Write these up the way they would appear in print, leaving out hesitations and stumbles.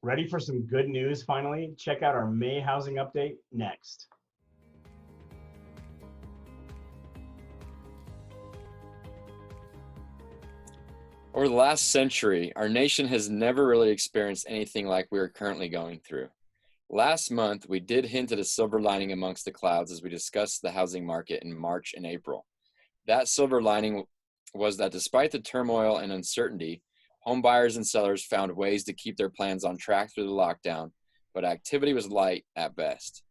Ready for some good news finally? Check out our May housing update next. Over the last century, our nation has never really experienced anything like we are currently going through. Last month, we did hint at a silver lining amongst the clouds as we discussed the housing market in March and April. That silver lining was that despite the turmoil and uncertainty, home buyers and sellers found ways to keep their plans on track through the lockdown, but activity was light at best.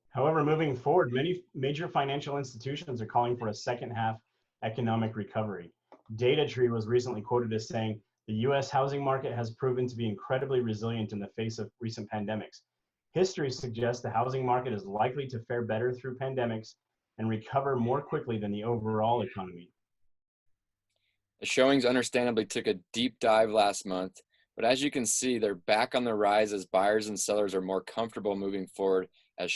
However, moving forward, many major financial institutions are calling for a second half economic recovery. DataTree was recently quoted as saying, the US housing market has proven to be incredibly resilient in the face of recent pandemics. History suggests the housing market is likely to fare better through pandemics and recover more quickly than the overall economy. The showings understandably took a deep dive last month, but as you can see, they're back on the rise as buyers and sellers are more comfortable moving forward as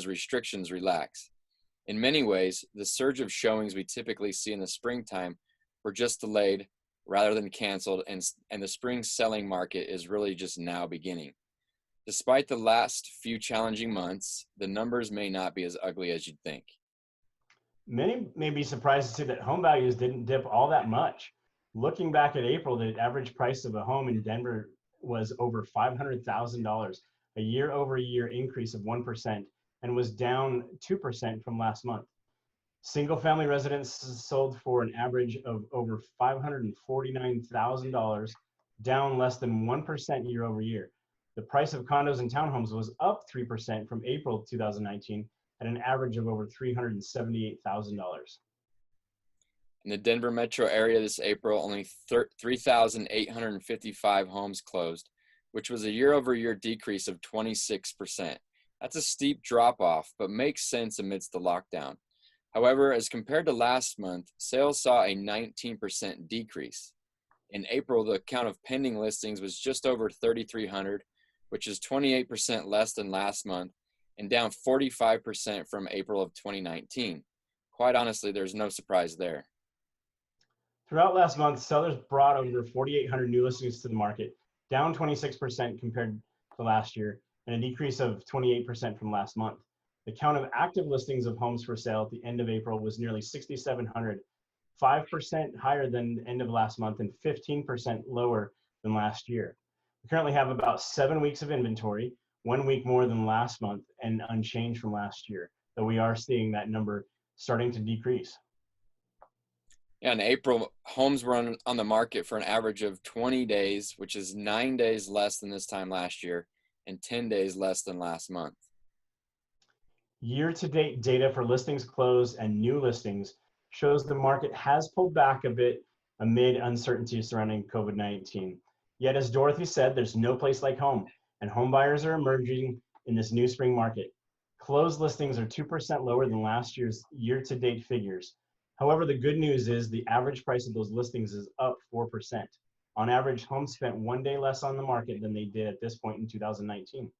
restrictions relax. In many ways, the surge of showings we typically see in the springtime were just delayed rather than canceled, and the spring selling market is really just now beginning. Despite the last few challenging months, the numbers may not be as ugly as you'd think. Many may be surprised to see that home values didn't dip all that much. Looking back at April, the average price of a home in Denver was over $500,000, a year-over-year increase of 1%, and was down 2% from last month. Single-family residences sold for an average of over $549,000, down less than 1% year over year. The price of condos and townhomes was up 3% from April 2019 at an average of over $378,000. In the Denver metro area this April, only 3,855 homes closed, which was a year-over-year decrease of 26%. That's a steep drop-off, but makes sense amidst the lockdown. However, as compared to last month, sales saw a 19% decrease. In April, the count of pending listings was just over 3,300, which is 28% less than last month and down 45% from April of 2019. Quite honestly, there's no surprise there. Throughout last month, sellers brought over 4,800 new listings to the market, down 26% compared to last year, and a decrease of 28% from last month. The count of active listings of homes for sale at the end of April was nearly 6,700, 5% higher than the end of last month and 15% lower than last year. We currently have about 7 weeks of inventory, 1 week more than last month and unchanged from last year, though we are seeing that number starting to decrease. Yeah, in April, homes were on the market for an average of 20 days, which is 9 days less than this time last year and 10 days less than last month. Year-to-date data for listings closed and new listings shows the market has pulled back a bit amid uncertainty surrounding COVID-19. Yet, as Dorothy said, there's no place like home, and home buyers are emerging in this new spring market. Closed listings are 2% lower than last year's year-to-date figures. However, the good news is the average price of those listings is up 4%. On average, homes spent 1 day less on the market than they did at this point in 2019.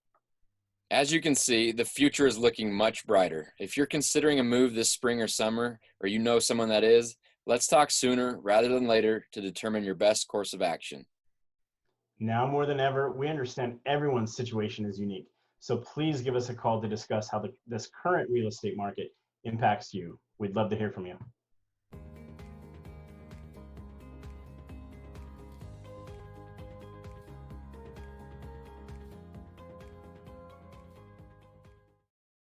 As you can see, the future is looking much brighter. If you're considering a move this spring or summer, or you know someone that is, let's talk sooner rather than later to determine your best course of action. Now more than ever, we understand everyone's situation is unique. So please give us a call to discuss how this current real estate market impacts you. We'd love to hear from you.